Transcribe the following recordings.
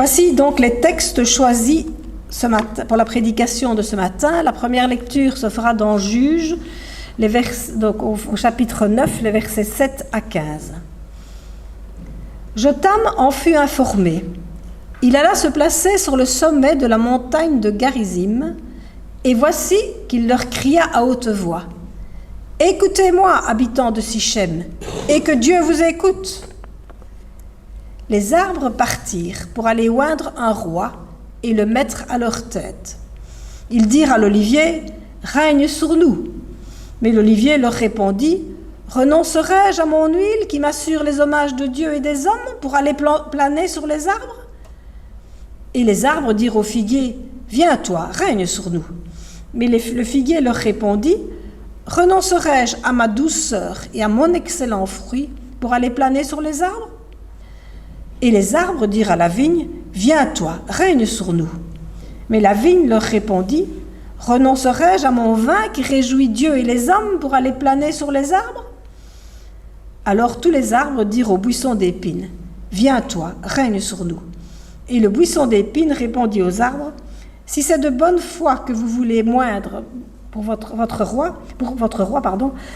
Voici donc les textes choisis ce matin, pour la prédication de ce matin. La première lecture se fera dans Juges, donc au chapitre 9, les versets 7 à 15. Jotham en fut informé. Il alla se placer sur le sommet de la montagne de Garizim, et voici qu'il leur cria à haute voix. « Écoutez-moi, habitants de Sichem, et que Dieu vous écoute !» Les arbres partirent pour aller oindre un roi et le mettre à leur tête. Ils dirent à l'olivier, « Règne sur nous !» Mais l'olivier leur répondit, « Renoncerai-je à mon huile qui m'assure les hommages de Dieu et des hommes pour aller planer sur les arbres ?» Et les arbres dirent au figuier, « Viens toi, règne sur nous !» Mais le figuier leur répondit, « Renoncerai-je à ma douceur et à mon excellent fruit pour aller planer sur les arbres ?» Et les arbres dirent à la vigne, « Viens toi, règne sur nous !» Mais la vigne leur répondit, « Renoncerai-je à mon vin qui réjouit Dieu et les hommes pour aller planer sur les arbres ?» Alors tous les arbres dirent au buisson d'épines, « Viens toi, règne sur nous !» Et le buisson d'épines répondit aux arbres, « Si c'est de bonne foi que vous voulez moindre pour votre roi,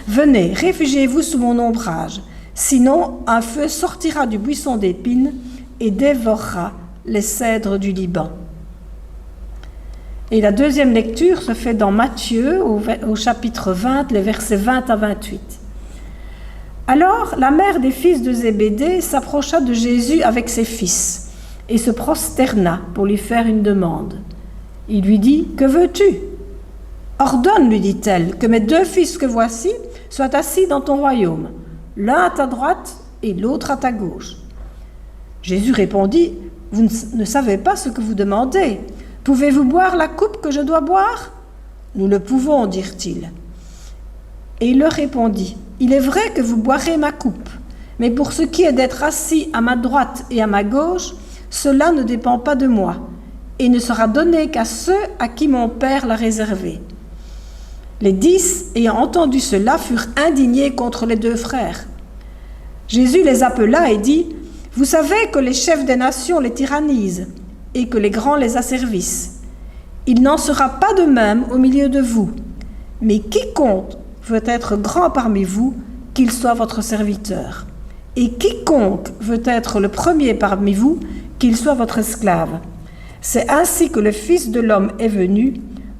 venez, réfugiez-vous sous mon ombrage. Sinon, un feu sortira du buisson d'épines et dévorera les cèdres du Liban. » Et la deuxième lecture se fait dans Matthieu, au chapitre 20, les versets 20 à 28. Alors, la mère des fils de Zébédée s'approcha de Jésus avec ses fils et se prosterna pour lui faire une demande. Il lui dit, « Que veux-tu ? Ordonne, lui dit-elle, que mes deux fils que voici soient assis dans ton royaume, l'un à ta droite et l'autre à ta gauche. » Jésus répondit, « Vous ne savez pas ce que vous demandez. Pouvez-vous boire la coupe que je dois boire ? » « Nous le pouvons, dirent-ils. Et il leur répondit, « Il est vrai que vous boirez ma coupe, mais pour ce qui est d'être assis à ma droite et à ma gauche, cela ne dépend pas de moi, et ne sera donné qu'à ceux à qui mon Père l'a réservé. » Les 10, ayant entendu cela, furent indignés contre les deux frères. Jésus les appela et dit, « Vous savez que les chefs des nations les tyrannisent et que les grands les asservissent. Il n'en sera pas de même au milieu de vous, mais quiconque veut être grand parmi vous, qu'il soit votre serviteur. Et quiconque veut être le premier parmi vous, qu'il soit votre esclave. C'est ainsi que le Fils de l'homme est venu,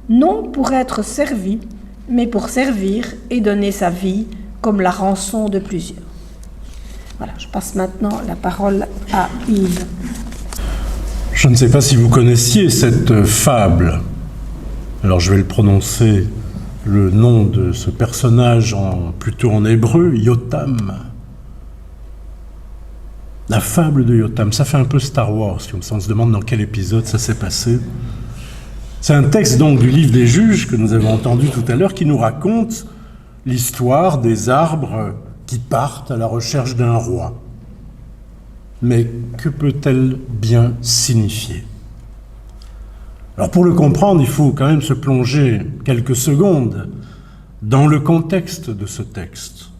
non pour être servi, mais pour servir et donner sa vie comme la rançon de plusieurs. » Voilà, je passe maintenant la parole à Yves. Je ne sais pas si vous connaissiez cette fable. Alors je vais le prononcer, le nom de ce personnage plutôt en hébreu, Yotam. La fable de Yotam, ça fait un peu Star Wars, comme ça on se demande dans quel épisode ça s'est passé. C'est un texte donc du livre des Juges que nous avons entendu tout à l'heure qui nous raconte l'histoire des arbres qui partent à la recherche d'un roi. Mais que peut-elle bien signifier ? Alors pour le comprendre, il faut quand même se plonger quelques secondes dans le contexte de ce texte.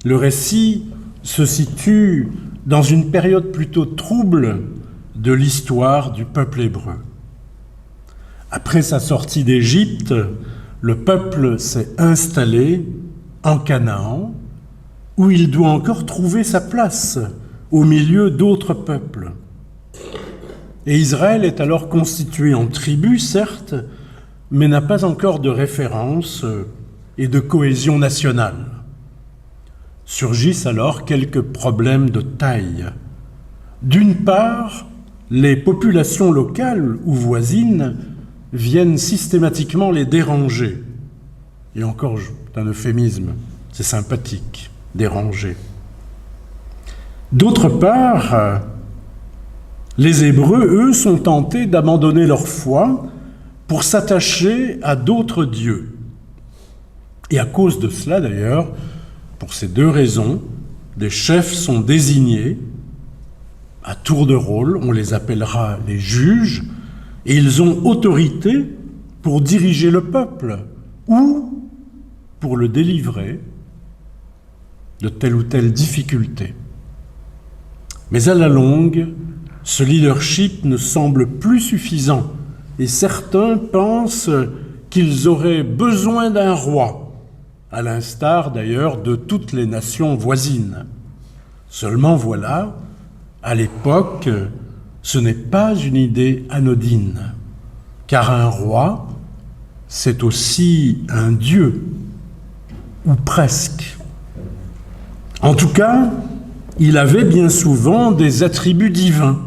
Le récit se situe dans une période plutôt trouble de l'histoire du peuple hébreu. Après sa sortie d'Égypte, le peuple s'est installé en Canaan, où il doit encore trouver sa place au milieu d'autres peuples. Et Israël est alors constitué en tribus, certes, mais n'a pas encore de référence et de cohésion nationale. Surgissent alors quelques problèmes de taille. D'une part, les populations locales ou voisines viennent systématiquement les déranger. Et encore, c'est un euphémisme, c'est sympathique, déranger. D'autre part, les Hébreux, eux, sont tentés d'abandonner leur foi pour s'attacher à d'autres dieux. Et à cause de cela, d'ailleurs, pour ces deux raisons, des chefs sont désignés à tour de rôle, on les appellera les juges, et ils ont autorité pour diriger le peuple ou pour le délivrer de telle ou telle difficulté. Mais à la longue, ce leadership ne semble plus suffisant et certains pensent qu'ils auraient besoin d'un roi, à l'instar d'ailleurs de toutes les nations voisines. Seulement voilà, à l'époque, ce n'est pas une idée anodine, car un roi, c'est aussi un dieu, ou presque. En tout cas, il avait bien souvent des attributs divins,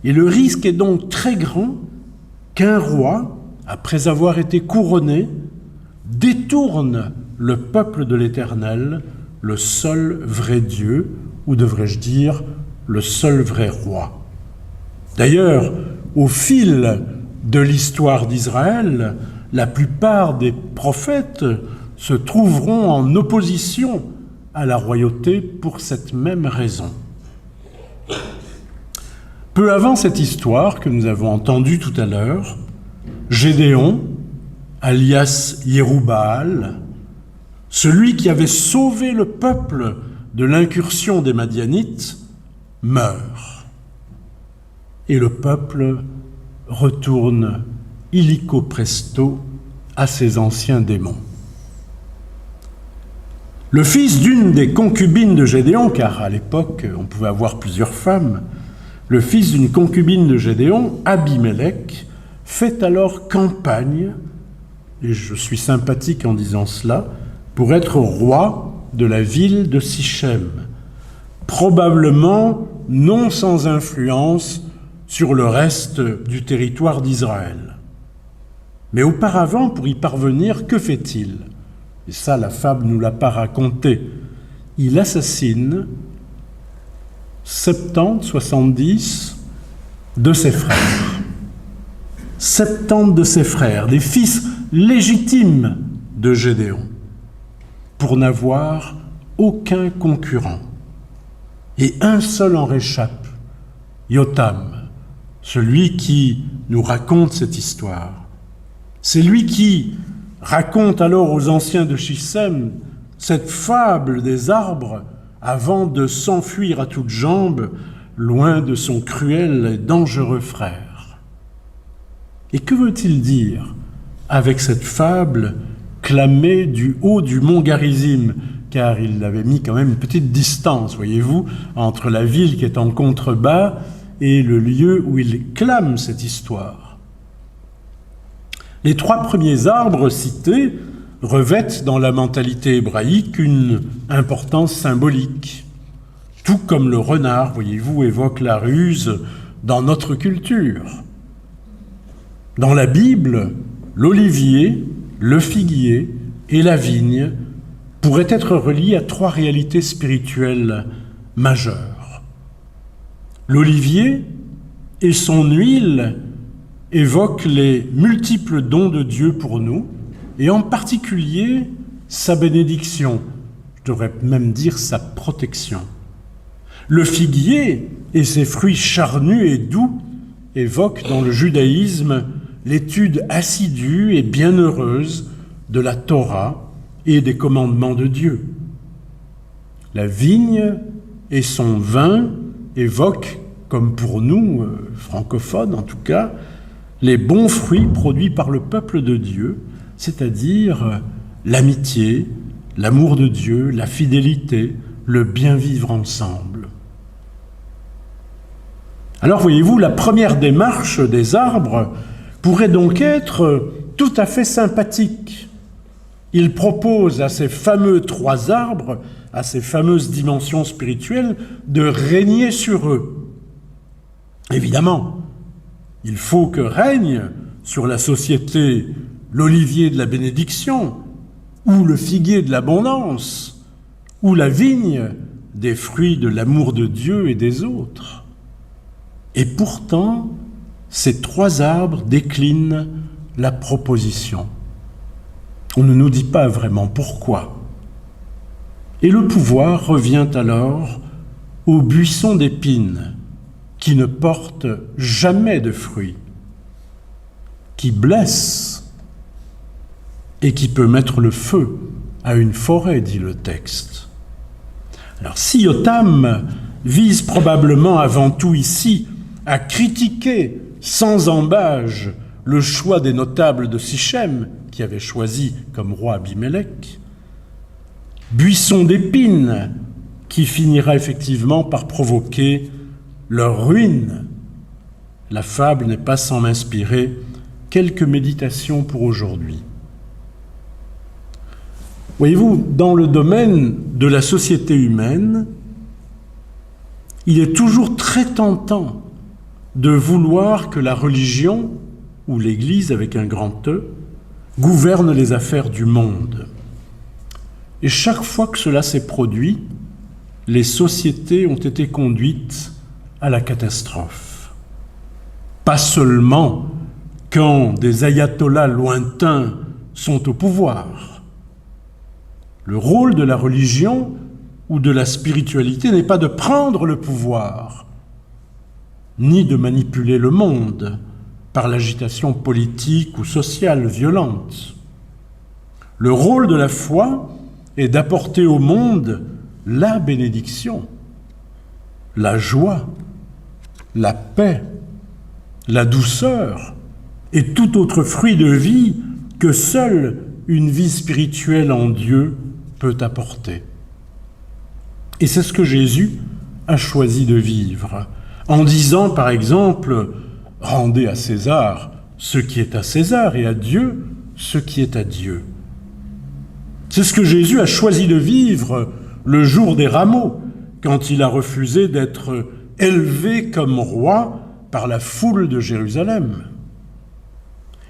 et le risque est donc très grand qu'un roi, après avoir été couronné, détourne le peuple de l'Éternel, le seul vrai Dieu, ou devrais-je dire, le seul vrai roi. D'ailleurs, au fil de l'histoire d'Israël, la plupart des prophètes se trouveront en opposition à la royauté pour cette même raison. Peu avant cette histoire que nous avons entendue tout à l'heure, Gédéon, alias Yérubbaal, celui qui avait sauvé le peuple de l'incursion des Madianites, meurt. Et le peuple retourne illico presto à ses anciens démons. Le fils d'une des concubines de Gédéon, car à l'époque on pouvait avoir plusieurs femmes, le fils d'une concubine de Gédéon, Abimélec, fait alors campagne, et je suis sympathique en disant cela, pour être roi de la ville de Sichem, probablement non sans influence sur le reste du territoire d'Israël. Mais auparavant, pour y parvenir, que fait-il ? Et ça, la fable ne nous l'a pas raconté. Il assassine 70 de ses frères. 70 de ses frères, des fils légitimes de Gédéon, pour n'avoir aucun concurrent. Et un seul en réchappe, Yotam, celui qui nous raconte cette histoire. C'est lui qui raconte alors aux anciens de Sichem cette fable des arbres avant de s'enfuir à toutes jambes, loin de son cruel et dangereux frère. Et que veut-il dire avec cette fable clamée du haut du mont Garizim, car il avait mis quand même une petite distance, voyez-vous, entre la ville qui est en contrebas et le lieu où il clame cette histoire. Les 3 premiers arbres cités revêtent dans la mentalité hébraïque une importance symbolique, tout comme le renard, voyez-vous, évoque la ruse dans notre culture. Dans la Bible, l'olivier, le figuier et la vigne pourraient être reliés à 3 réalités spirituelles majeures. L'olivier et son huile évoquent les multiples dons de Dieu pour nous, et en particulier sa bénédiction, je devrais même dire sa protection. Le figuier et ses fruits charnus et doux évoquent dans le judaïsme l'étude assidue et bienheureuse de la Torah et des commandements de Dieu. La vigne et son vin évoquent, comme pour nous, francophones en tout cas, les bons fruits produits par le peuple de Dieu, c'est-à-dire l'amitié, l'amour de Dieu, la fidélité, le bien vivre ensemble. Alors voyez-vous, la première démarche des arbres pourrait donc être tout à fait sympathique. Il propose à ces fameux 3 arbres, à ces fameuses dimensions spirituelles, de régner sur eux. Évidemment, il faut que règne sur la société l'olivier de la bénédiction, ou le figuier de l'abondance, ou la vigne des fruits de l'amour de Dieu et des autres. Et pourtant, ces 3 arbres déclinent la proposition. On ne nous dit pas vraiment pourquoi. Et le pouvoir revient alors au buisson d'épines qui ne porte jamais de fruits, qui blesse et qui peut mettre le feu à une forêt, dit le texte. Alors si Yotam vise probablement avant tout ici a critiqué sans ambages le choix des notables de Sichem, qui avaient choisi comme roi Abimélec, buisson d'épines qui finira effectivement par provoquer leur ruine. La fable n'est pas sans m'inspirer quelques méditations pour aujourd'hui. Voyez-vous, dans le domaine de la société humaine, il est toujours très tentant de vouloir que la religion, ou l'Église avec un grand E, gouverne les affaires du monde. Et chaque fois que cela s'est produit, les sociétés ont été conduites à la catastrophe. Pas seulement quand des ayatollahs lointains sont au pouvoir. Le rôle de la religion ou de la spiritualité n'est pas de prendre le pouvoir, ni de manipuler le monde par l'agitation politique ou sociale violente. Le rôle de la foi est d'apporter au monde la bénédiction, la joie, la paix, la douceur et tout autre fruit de vie que seule une vie spirituelle en Dieu peut apporter. Et c'est ce que Jésus a choisi de vivre, en disant par exemple « Rendez à César ce qui est à César et à Dieu ce qui est à Dieu ». C'est ce que Jésus a choisi de vivre le jour des rameaux, quand il a refusé d'être élevé comme roi par la foule de Jérusalem.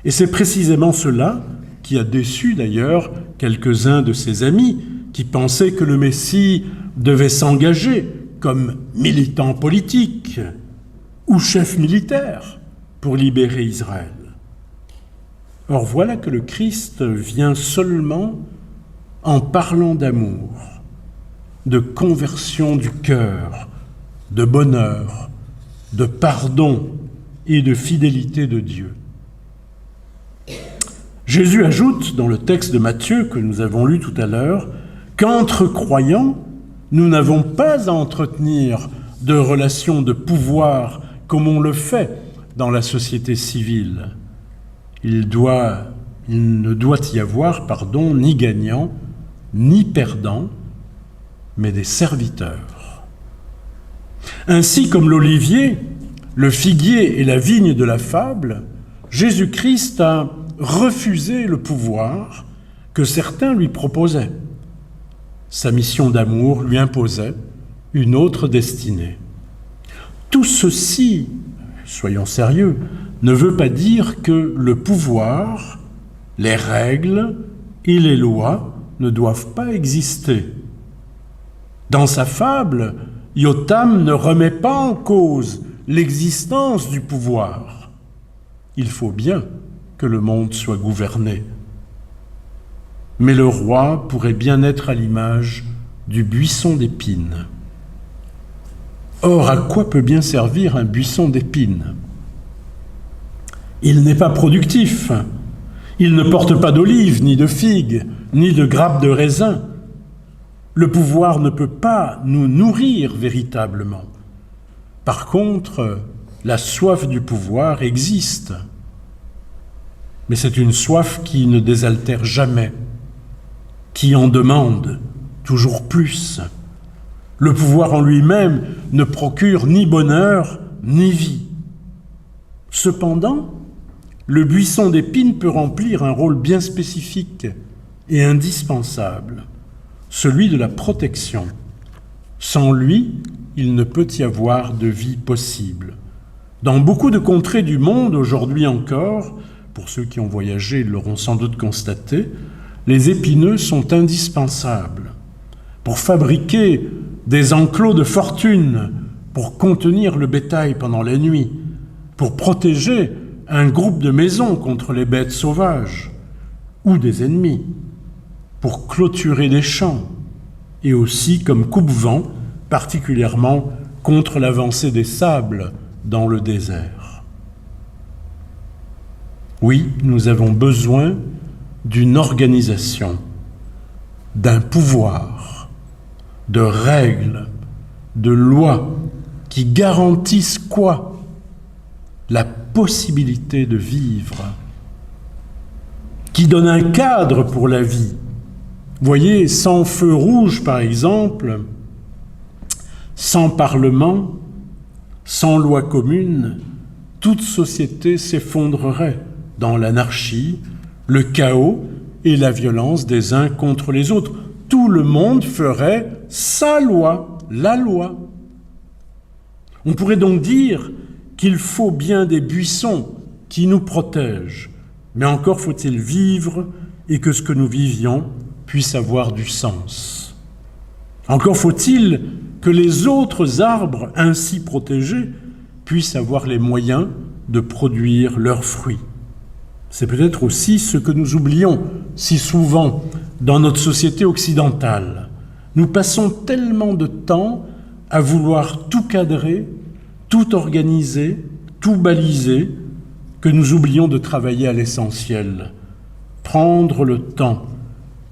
Et c'est précisément cela qui a déçu d'ailleurs quelques-uns de ses amis qui pensaient que le Messie devait s'engager comme militant politique ou chef militaire pour libérer Israël. Or voilà que le Christ vient seulement en parlant d'amour, de conversion du cœur, de bonheur, de pardon et de fidélité de Dieu. Jésus ajoute dans le texte de Matthieu que nous avons lu tout à l'heure qu'entre croyants, nous n'avons pas à entretenir de relations de pouvoir comme on le fait dans la société civile. Il ne doit y avoir, ni gagnant, ni perdant, mais des serviteurs. Ainsi comme l'olivier, le figuier et la vigne de la fable, Jésus-Christ a refusé le pouvoir que certains lui proposaient. Sa mission d'amour lui imposait une autre destinée. Tout ceci, soyons sérieux, ne veut pas dire que le pouvoir, les règles et les lois ne doivent pas exister. Dans sa fable, Yotam ne remet pas en cause l'existence du pouvoir. Il faut bien que le monde soit gouverné. Mais le roi pourrait bien être à l'image du buisson d'épines. Or, à quoi peut bien servir un buisson d'épines? Il n'est pas productif. Il ne porte pas d'olives, ni de figues, ni de grappes de raisin. Le pouvoir ne peut pas nous nourrir véritablement. Par contre, la soif du pouvoir existe. Mais c'est une soif qui ne désaltère jamais, qui en demande toujours plus. Le pouvoir en lui-même ne procure ni bonheur, ni vie. Cependant, le buisson d'épines peut remplir un rôle bien spécifique et indispensable, celui de la protection. Sans lui, il ne peut y avoir de vie possible. Dans beaucoup de contrées du monde, aujourd'hui encore, pour ceux qui ont voyagé, ils l'auront sans doute constaté, les épineux sont indispensables pour fabriquer des enclos de fortune, pour contenir le bétail pendant la nuit, pour protéger un groupe de maisons contre les bêtes sauvages ou des ennemis, pour clôturer des champs et aussi comme coupe-vent, particulièrement contre l'avancée des sables dans le désert. Oui, nous avons besoin d'une organisation, d'un pouvoir, de règles, de lois qui garantissent quoi? la possibilité de vivre, qui donne un cadre pour la vie. Vous voyez, sans feu rouge, par exemple, sans parlement, sans loi commune, toute société s'effondrerait dans l'anarchie, le chaos et la violence des uns contre les autres. Tout le monde ferait sa loi, la loi. On pourrait donc dire qu'il faut bien des buissons qui nous protègent, mais encore faut-il vivre et que ce que nous vivions puisse avoir du sens. Encore faut-il que les autres arbres ainsi protégés puissent avoir les moyens de produire leurs fruits. C'est peut-être aussi ce que nous oublions si souvent dans notre société occidentale. Nous passons tellement de temps à vouloir tout cadrer, tout organiser, tout baliser, que nous oublions de travailler à l'essentiel, prendre le temps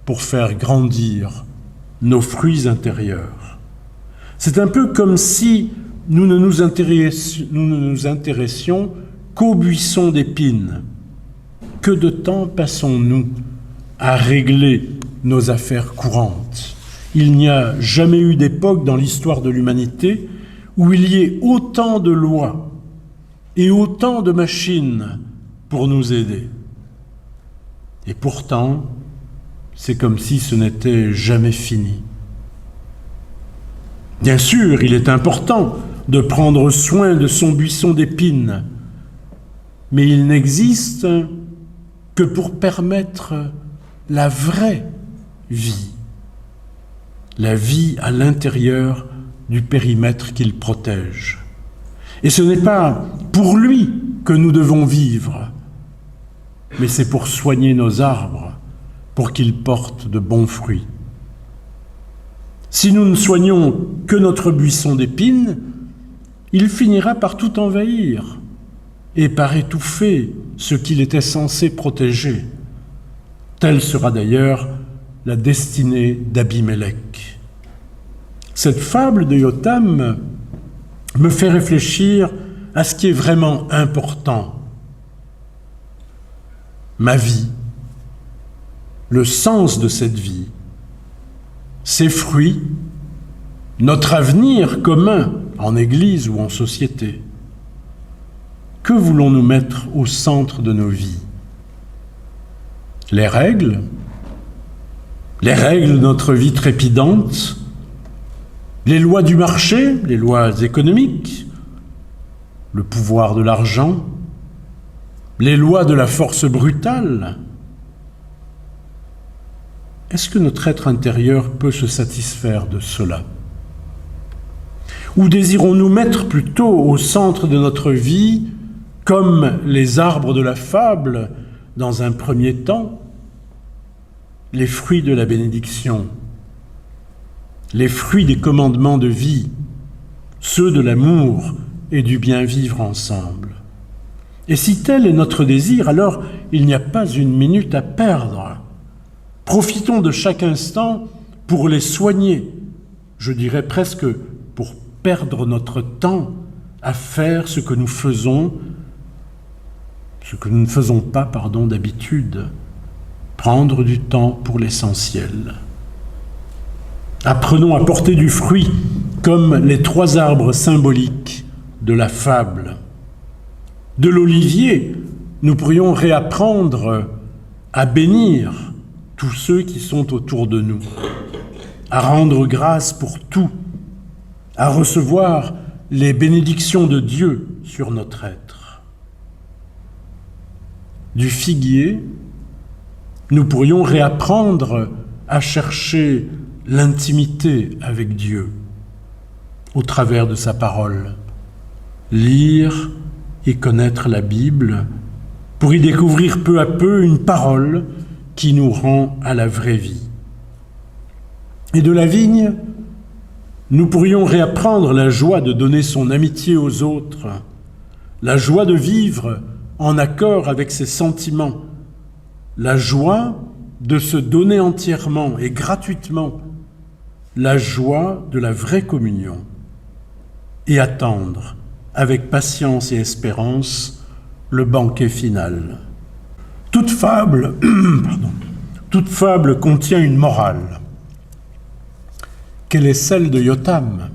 pour faire grandir nos fruits intérieurs. C'est un peu comme si nous ne nous intéressions qu'aux buissons d'épines. Que de temps passons-nous à régler nos affaires courantes? Il n'y a jamais eu d'époque dans l'histoire de l'humanité où il y ait autant de lois et autant de machines pour nous aider. Et pourtant, c'est comme si ce n'était jamais fini. Bien sûr, il est important de prendre soin de son buisson d'épines, mais il n'existe que pour permettre la vraie vie, la vie à l'intérieur du périmètre qu'il protège. Et ce n'est pas pour lui que nous devons vivre, mais c'est pour soigner nos arbres, pour qu'ils portent de bons fruits. Si nous ne soignons que notre buisson d'épines, il finira par tout envahir et par étouffer ce qu'il était censé protéger. Telle sera d'ailleurs la destinée d'Abimélec. Cette fable de Yotam me fait réfléchir à ce qui est vraiment important. Ma vie, le sens de cette vie, ses fruits, notre avenir commun en Église ou en société. Que voulons-nous mettre au centre de nos vies? Les règles de notre vie trépidante, les lois du marché, les lois économiques, le pouvoir de l'argent, les lois de la force brutale. Est-ce que notre être intérieur peut se satisfaire de cela? Ou désirons-nous mettre plutôt au centre de notre vie, comme les arbres de la fable, dans un premier temps, les fruits de la bénédiction, les fruits des commandements de vie, ceux de l'amour et du bien vivre ensemble? Et si tel est notre désir, alors il n'y a pas une minute à perdre. Profitons de chaque instant pour les soigner, je dirais presque pour perdre notre temps à faire ce que nous ne faisons pas d'habitude, prendre du temps pour l'essentiel. Apprenons à porter du fruit comme les 3 arbres symboliques de la fable. De l'olivier, nous pourrions réapprendre à bénir tous ceux qui sont autour de nous, à rendre grâce pour tout, à recevoir les bénédictions de Dieu sur notre être. Du figuier, nous pourrions réapprendre à chercher l'intimité avec Dieu au travers de sa parole, lire et connaître la Bible pour y découvrir peu à peu une parole qui nous rend à la vraie vie. Et de la vigne, nous pourrions réapprendre la joie de donner son amitié aux autres, la joie de vivre en accord avec ses sentiments, la joie de se donner entièrement et gratuitement, la joie de la vraie communion, et attendre avec patience et espérance le banquet final. Toute fable, toute fable contient une morale. Quelle est celle de Yotam ?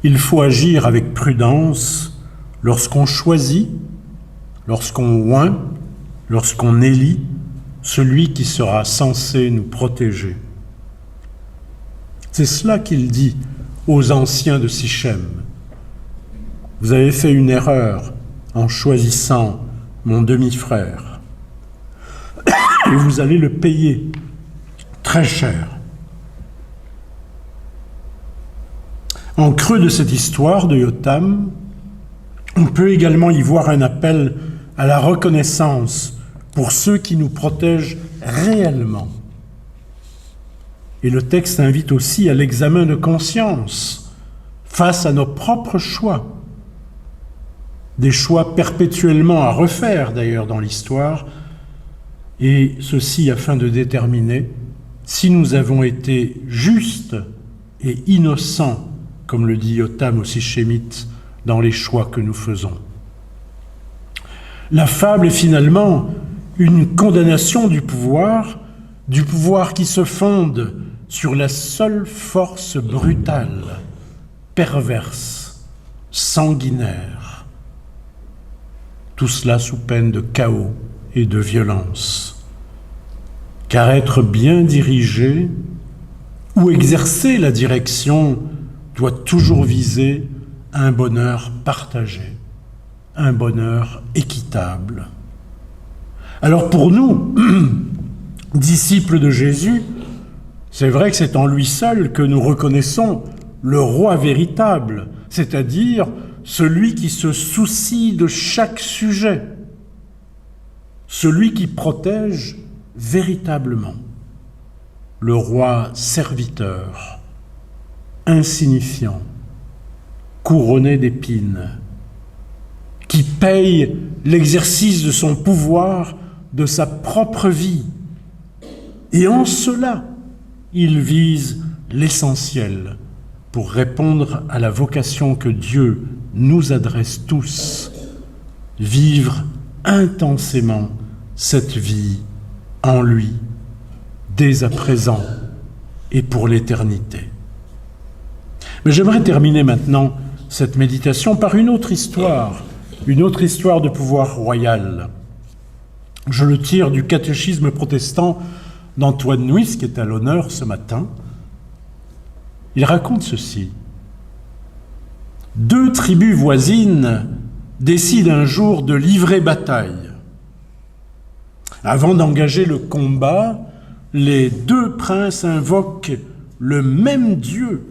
Il faut agir avec prudence lorsqu'on choisit, lorsqu'on oint, lorsqu'on élit celui qui sera censé nous protéger. C'est cela qu'il dit aux anciens de Sichem. Vous avez fait une erreur en choisissant mon demi-frère. Et vous allez le payer très cher. En creux de cette histoire de Yotam, on peut également y voir un appel à la reconnaissance pour ceux qui nous protègent réellement. Et le texte invite aussi à l'examen de conscience face à nos propres choix. Des choix perpétuellement à refaire d'ailleurs dans l'histoire, et ceci afin de déterminer si nous avons été justes et innocents, comme le dit Yotam au Sichémite, dans les choix que nous faisons. La fable est finalement une condamnation du pouvoir qui se fonde sur la seule force brutale, perverse, sanguinaire. Tout cela sous peine de chaos et de violence. Car être bien dirigé ou exercer la direction doit toujours viser un bonheur partagé, un bonheur équitable. Alors pour nous, disciples de Jésus, c'est vrai que c'est en lui seul que nous reconnaissons le roi véritable, c'est-à-dire celui qui se soucie de chaque sujet, celui qui protège véritablement, le roi serviteur, insignifiant, couronné d'épines, qui paye l'exercice de son pouvoir de sa propre vie. Et en cela, il vise l'essentiel pour répondre à la vocation que Dieu nous adresse tous, vivre intensément cette vie en lui, dès à présent et pour l'éternité. Mais j'aimerais terminer maintenant cette méditation par une autre histoire de pouvoir royal. Je le tire du catéchisme protestant d'Antoine Nuis, qui est à l'honneur ce matin. Il raconte ceci. 2 tribus voisines décident un jour de livrer bataille. Avant d'engager le combat, les 2 princes invoquent le même Dieu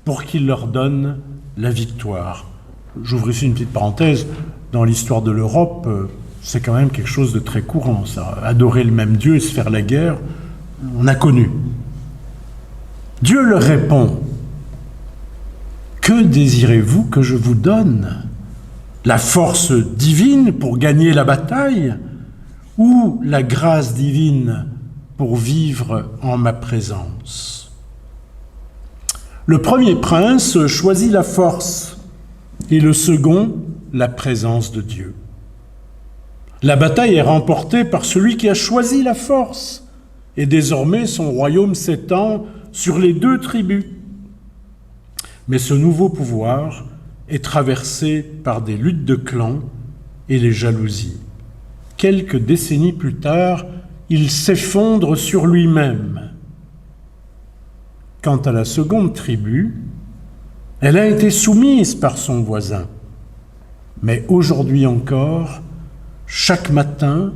pour qu'il leur donne la victoire. J'ouvre ici une petite parenthèse. Dans l'histoire de l'Europe, c'est quand même quelque chose de très courant, ça. Adorer le même Dieu et se faire la guerre, on a connu. Dieu leur répond, « Que désirez-vous que je vous donne ? La force divine pour gagner la bataille ou la grâce divine pour vivre en ma présence ?» Le premier prince choisit la force et le second, la présence de Dieu. La bataille est remportée par celui qui a choisi la force et désormais son royaume s'étend sur les 2 tribus. Mais ce nouveau pouvoir est traversé par des luttes de clans et les jalousies. Quelques décennies plus tard, il s'effondre sur lui-même. Quant à la seconde tribu, elle a été soumise par son voisin. Mais aujourd'hui encore, chaque matin,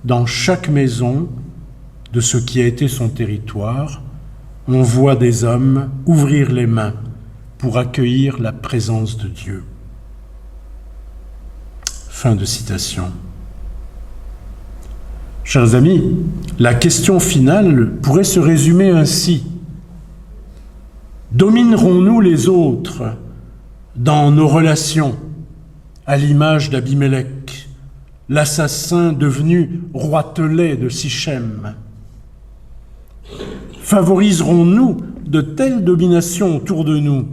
dans chaque maison de ce qui a été son territoire, on voit des hommes ouvrir les mains pour accueillir la présence de Dieu. Fin de citation. Chers amis, la question finale pourrait se résumer ainsi. Dominerons-nous les autres dans nos relations, à l'image d'Abimélec, l'assassin devenu roitelet de Sichem? Favoriserons-nous de telles dominations autour de nous?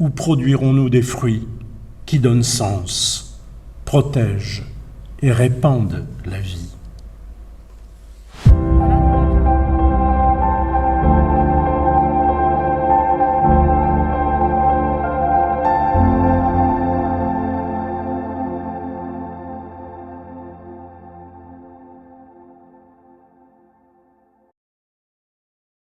Où produirons-nous des fruits qui donnent sens, protègent et répandent la vie ?